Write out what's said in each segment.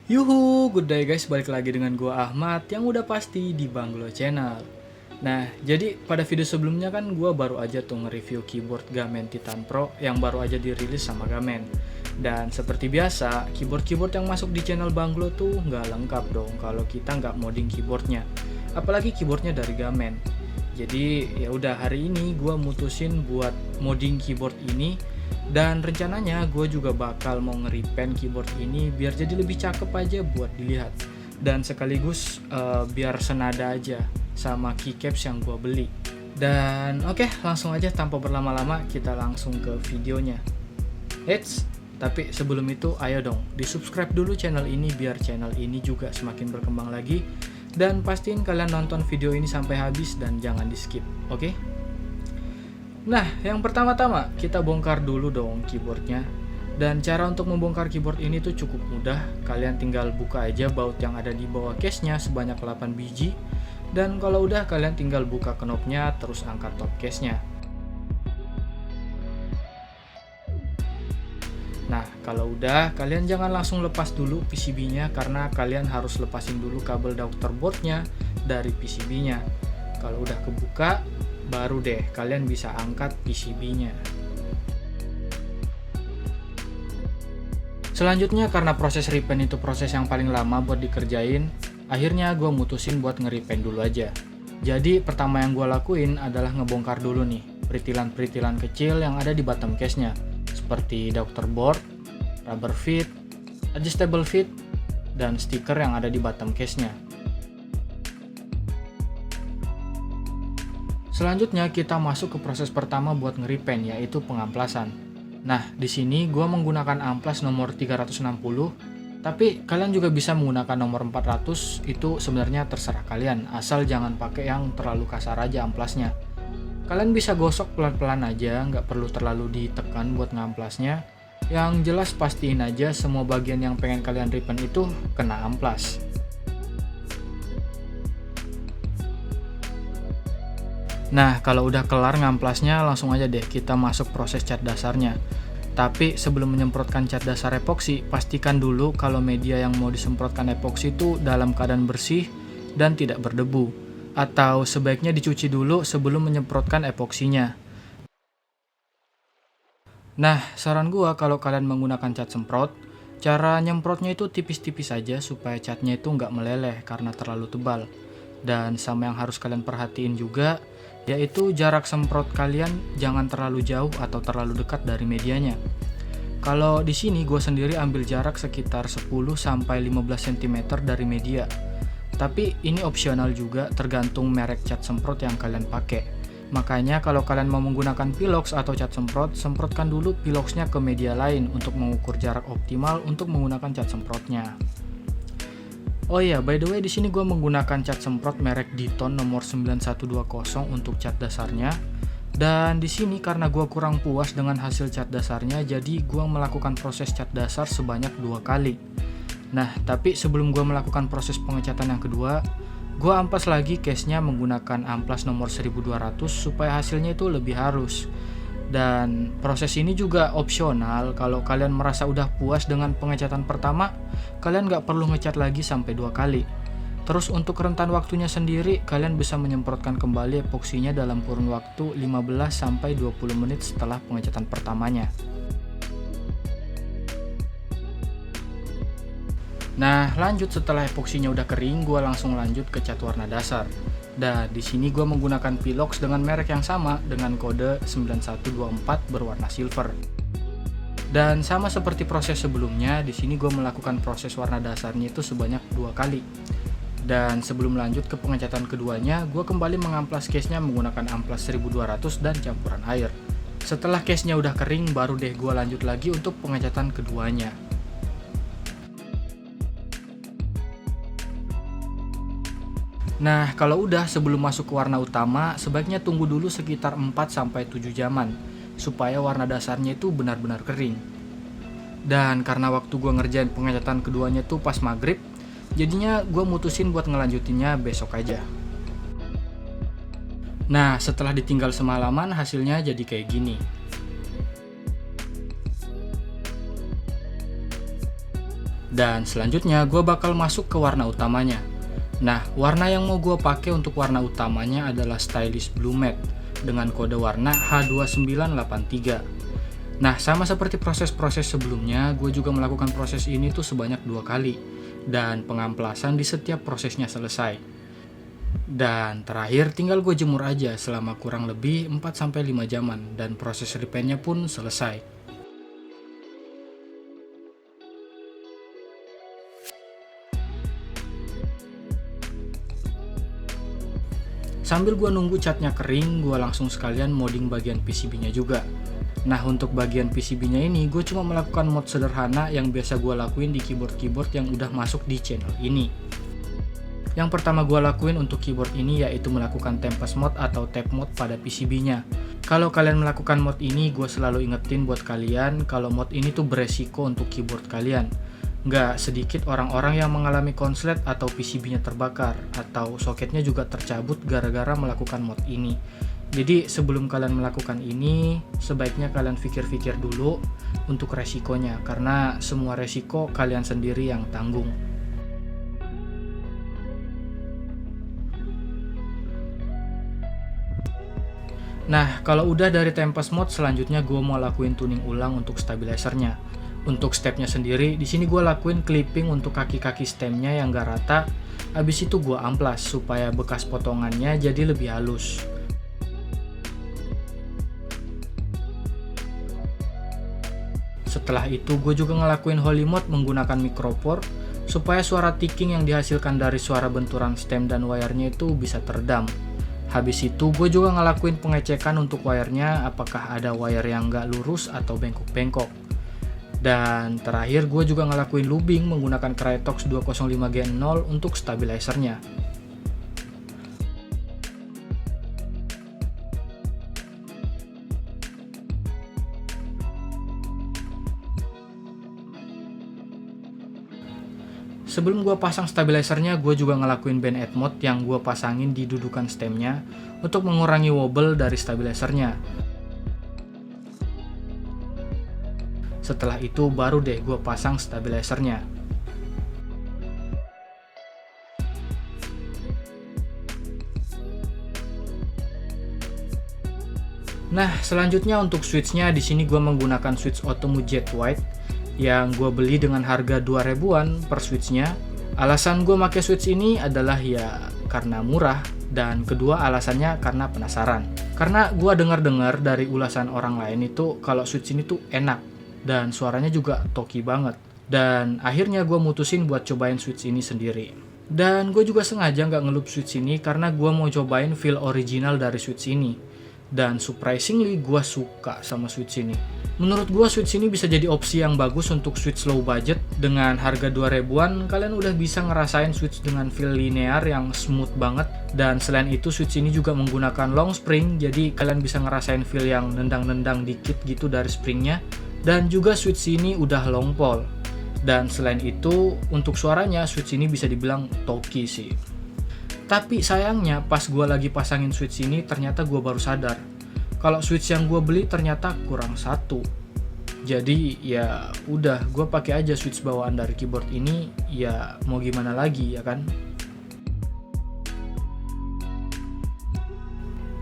Yuhu, good day guys, balik lagi dengan gua Ahmad yang udah pasti di Banglo Channel. Nah, jadi pada video sebelumnya kan gua baru aja tuh nge-review keyboard Gamen Titan Pro yang baru aja dirilis sama Gamen. Dan seperti biasa, keyboard-keyboard yang masuk di channel Banglo tuh nggak lengkap dong kalau kita nggak modding keyboardnya. Apalagi keyboardnya dari Gamen. Jadi ya udah hari ini gua mutusin buat modding keyboard ini. Dan rencananya gue juga bakal mau nge-repaint keyboard ini biar jadi lebih cakep aja buat dilihat. Dan sekaligus biar senada aja sama keycaps yang gue beli. Dan oke, langsung aja tanpa berlama-lama kita langsung ke videonya. Eits, tapi sebelum itu ayo dong di subscribe dulu channel ini biar channel ini juga semakin berkembang lagi. Dan pastiin kalian nonton video ini sampai habis dan jangan di skip, oke? Nah, yang pertama-tama kita bongkar dulu dong keyboardnya. Dan cara untuk membongkar keyboard ini tuh cukup mudah. Kalian tinggal buka aja baut yang ada di bawah case-nya sebanyak 8 biji. Dan kalau udah kalian tinggal buka knopnya terus angkat top case-nya. Nah, kalau udah kalian jangan langsung lepas dulu PCB-nya karena kalian harus lepasin dulu kabel daughter board-nya dari PCB-nya. Kalau udah kebuka, baru deh kalian bisa angkat PCB-nya. Selanjutnya karena proses repaint itu proses yang paling lama buat dikerjain, akhirnya gue mutusin buat nge-repaint dulu aja. Jadi pertama yang gue lakuin adalah ngebongkar dulu nih peritilan-peritilan kecil yang ada di bottom case-nya, seperti daughter board, rubber feet, adjustable feet, dan stiker yang ada di bottom case-nya. Selanjutnya kita masuk ke proses pertama buat nge-repaint, yaitu pengamplasan. Nah, di sini gue menggunakan amplas nomor 360, tapi kalian juga bisa menggunakan nomor 400, itu sebenarnya terserah kalian, asal jangan pakai yang terlalu kasar aja amplasnya. Kalian bisa gosok pelan-pelan aja, nggak perlu terlalu ditekan buat ngamplasnya. Yang jelas pastiin aja semua bagian yang pengen kalian repaint itu kena amplas. Nah, kalau udah kelar ngamplasnya, langsung aja deh kita masuk proses cat dasarnya. Tapi sebelum menyemprotkan cat dasar epoksi, pastikan dulu kalau media yang mau disemprotkan epoksi itu dalam keadaan bersih dan tidak berdebu. Atau sebaiknya dicuci dulu sebelum menyemprotkan epoksinya. Nah, saran gua kalau kalian menggunakan cat semprot, cara nyemprotnya itu tipis-tipis aja supaya catnya itu nggak meleleh karena terlalu tebal. Dan sama yang harus kalian perhatiin juga, yaitu jarak semprot kalian jangan terlalu jauh atau terlalu dekat dari medianya. Kalau di sini gue sendiri ambil jarak sekitar 10-15 cm dari media. Tapi ini opsional juga tergantung merek cat semprot yang kalian pakai. Makanya kalau kalian mau menggunakan pilox atau cat semprot, semprotkan dulu piloxnya ke media lain untuk mengukur jarak optimal untuk menggunakan cat semprotnya. Oh iya, by the way di sini gue menggunakan cat semprot merek Diton nomor 9120 untuk cat dasarnya. Dan di sini karena gue kurang puas dengan hasil cat dasarnya, jadi gue melakukan proses cat dasar sebanyak 2 kali. Nah, tapi sebelum gue melakukan proses pengecatan yang kedua, gue amplas lagi case-nya menggunakan amplas nomor 1200 supaya hasilnya itu lebih halus. Dan proses ini juga opsional. Kalau kalian merasa udah puas dengan pengecatan pertama, kalian nggak perlu ngecat lagi sampai 2 kali. Terus untuk rentan waktunya sendiri, kalian bisa menyemprotkan kembali epoksinya dalam kurun waktu 15-20 menit setelah pengecatan pertamanya. Nah, lanjut setelah epoksinya udah kering, gue langsung lanjut ke cat warna dasar. Dan di sini gue menggunakan pilox dengan merek yang sama dengan kode 9124 berwarna silver. Dan sama seperti proses sebelumnya, di sini gue melakukan proses warna dasarnya itu sebanyak 2 kali. Dan sebelum lanjut ke pengecatan keduanya, gue kembali mengamplas case-nya menggunakan amplas 1200 dan campuran air. Setelah case-nya udah kering, baru deh gue lanjut lagi untuk pengecatan keduanya. Nah, kalau udah sebelum masuk ke warna utama, sebaiknya tunggu dulu sekitar 4-7 jaman, supaya warna dasarnya itu benar-benar kering. Dan karena waktu gue ngerjain pengecatan keduanya tuh pas maghrib, jadinya gue mutusin buat ngelanjutinnya besok aja. Nah, setelah ditinggal semalaman, hasilnya jadi kayak gini. Dan selanjutnya gue bakal masuk ke warna utamanya. Nah, warna yang mau gue pakai untuk warna utamanya adalah Stylish Blue Matte dengan kode warna H2983. Nah, sama seperti proses-proses sebelumnya, gue juga melakukan proses ini tuh sebanyak 2 kali. Dan pengamplasan di setiap prosesnya selesai. Dan terakhir tinggal gue jemur aja selama kurang lebih 4-5 jaman dan proses repaintnya pun selesai. Sambil gue nunggu catnya kering, gue langsung sekalian modding bagian PCB-nya juga. Nah, untuk bagian PCB-nya ini, gue cuma melakukan mod sederhana yang biasa gue lakuin di keyboard-keyboard yang udah masuk di channel ini. Yang pertama gue lakuin untuk keyboard ini yaitu melakukan tempest mod atau tap mod pada PCB-nya. Kalau kalian melakukan mod ini, gue selalu ingetin buat kalian kalau mod ini tuh beresiko untuk keyboard kalian. Nggak sedikit orang-orang yang mengalami konslet atau PCB-nya terbakar atau soketnya juga tercabut gara-gara melakukan mod ini. Jadi sebelum kalian melakukan ini, sebaiknya kalian pikir-pikir dulu untuk resikonya, karena semua resiko kalian sendiri yang tanggung. Nah, kalau udah dari tempest mode, selanjutnya gue mau lakuin tuning ulang untuk stabilizernya. Untuk stepnya sendiri, di sini gue lakuin clipping untuk kaki-kaki stemnya yang gak rata. Habis itu gue amplas supaya bekas potongannya jadi lebih halus. Setelah itu gue juga ngelakuin holy mode menggunakan micropore supaya suara ticking yang dihasilkan dari suara benturan stem dan wirenya itu bisa teredam. Habis itu gue juga ngelakuin pengecekan untuk wirenya apakah ada wire yang nggak lurus atau bengkok-bengkok. Dan terakhir gue juga ngelakuin lubing menggunakan Krytox 205Gen0 untuk stabilizernya. Sebelum gue pasang stabilizernya, gue juga ngelakuin bend add mode yang gue pasangin di dudukan stemnya untuk mengurangi wobble dari stabilizernya. Setelah itu baru deh gue pasang stabilizernya. Nah, selanjutnya untuk switchnya, di sini gue menggunakan switch Otomu Jet White yang gue beli dengan harga 2 ribuan per switchnya. Alasan gue pakai switch ini adalah ya karena murah, dan kedua alasannya karena penasaran. Karena gue dengar-dengar dari ulasan orang lain itu kalau switch ini tuh enak dan suaranya juga toki banget. Dan akhirnya gue mutusin buat cobain switch ini sendiri. Dan gue juga sengaja nggak ngelup switch ini karena gue mau cobain feel original dari switch ini. Dan surprisingly gue suka sama switch ini. Menurut gue switch ini bisa jadi opsi yang bagus untuk switch low budget. Dengan harga 2 ribuan, kalian udah bisa ngerasain switch dengan feel linear yang smooth banget. Dan selain itu switch ini juga menggunakan long spring, jadi kalian bisa ngerasain feel yang nendang-nendang dikit gitu dari springnya. Dan juga switch ini udah long pole. Dan selain itu, untuk suaranya switch ini bisa dibilang toki sih. Tapi sayangnya pas gue lagi pasangin switch ini ternyata gue baru sadar kalau switch yang gue beli ternyata kurang satu. Jadi ya udah, gue pakai aja switch bawaan dari keyboard ini, ya mau gimana lagi ya kan.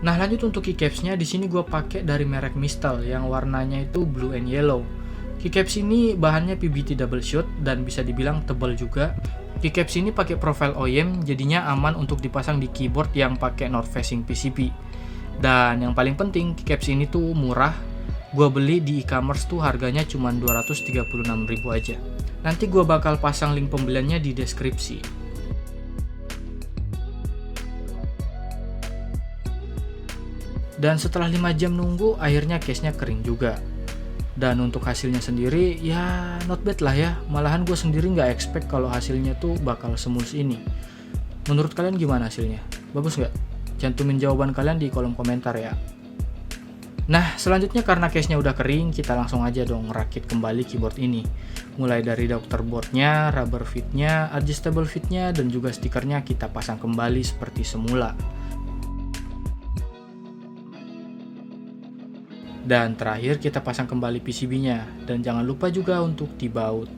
Nah, lanjut untuk keycapsnya, di sini gue pakai dari merek Mistel yang warnanya itu blue and yellow. Keycaps ini bahannya PBT double shot dan bisa dibilang tebal juga. Keycaps ini pakai profile OEM, jadinya aman untuk dipasang di keyboard yang pakai north facing PCB. Dan yang paling penting, keycaps ini tuh murah. Gue beli di e-commerce tuh harganya cuma 236.000 aja. Nanti gue bakal pasang link pembeliannya di deskripsi. Dan setelah 5 jam nunggu, akhirnya case-nya kering juga. Dan untuk hasilnya sendiri, ya not bad lah ya. Malahan gue sendiri nggak expect kalau hasilnya tuh bakal semulus ini. Menurut kalian gimana hasilnya? Bagus nggak? Cantumin jawaban kalian di kolom komentar ya. Nah, selanjutnya karena case-nya udah kering, kita langsung aja dong ngerakit kembali keyboard ini. Mulai dari dokter boardnya, rubber fitnya, adjustable fitnya, dan juga stikernya kita pasang kembali seperti semula. Dan terakhir kita pasang kembali PCB-nya, dan jangan lupa juga untuk dibaut.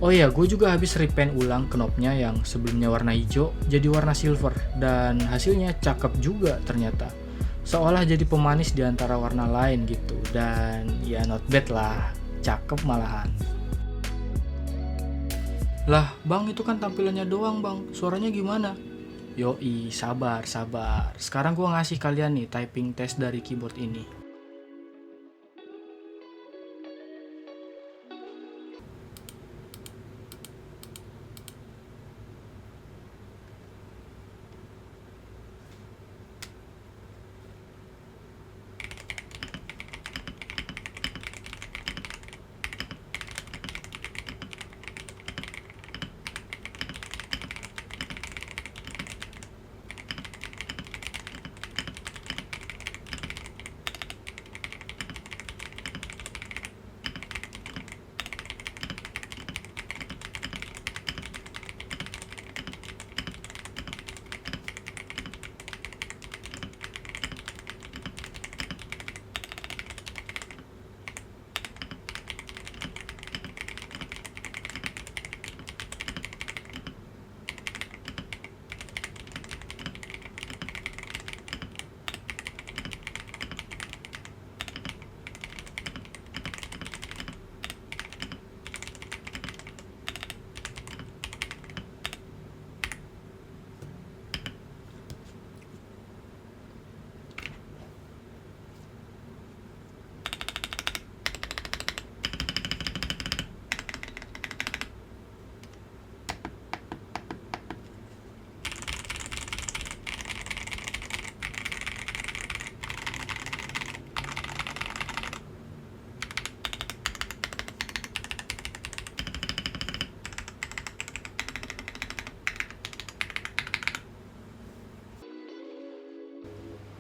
Oh iya, gue juga habis repaint ulang knobnya yang sebelumnya warna hijau jadi warna silver, dan hasilnya cakep juga ternyata. Seolah jadi pemanis di antara warna lain gitu, dan ya not bad lah, cakep malahan. Lah bang, itu kan tampilannya doang bang, suaranya gimana? Yoi, sabar, sabar. Sekarang gua ngasih kalian nih typing test dari keyboard ini.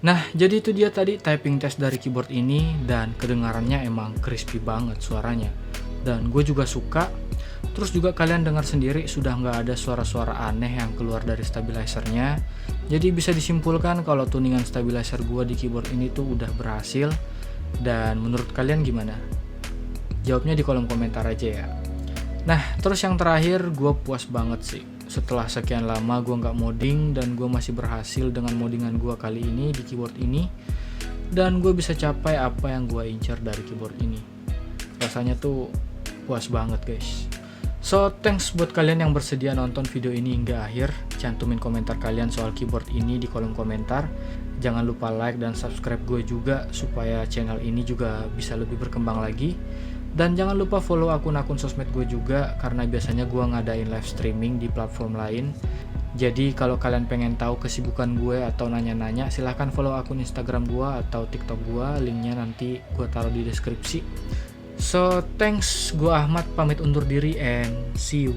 Nah, jadi itu dia tadi typing test dari keyboard ini, dan kedengarannya emang crispy banget suaranya. Dan gue juga suka. Terus juga kalian dengar sendiri sudah nggak ada suara-suara aneh yang keluar dari stabilizernya. Jadi bisa disimpulkan kalau tuningan stabilizer gue di keyboard ini tuh udah berhasil. Dan menurut kalian gimana? Jawabnya di kolom komentar aja ya. Nah, terus yang terakhir, gue puas banget sih. Setelah sekian lama gue nggak modding, dan gue masih berhasil dengan moddingan gue kali ini di keyboard ini. Dan gue bisa capai apa yang gue incar dari keyboard ini. Rasanya tuh puas banget guys. So, thanks buat kalian yang bersedia nonton video ini hingga akhir. Cantumin komentar kalian soal keyboard ini di kolom komentar. Jangan lupa like dan subscribe gue juga, supaya channel ini juga bisa lebih berkembang lagi. Dan jangan lupa follow akun-akun sosmed gue juga, karena biasanya gue ngadain live streaming di platform lain. Jadi kalau kalian pengen tahu kesibukan gue atau nanya-nanya, silahkan follow akun Instagram gue atau TikTok gue. Linknya nanti gue taruh di deskripsi. So thanks, gue Ahmad pamit undur diri and see you.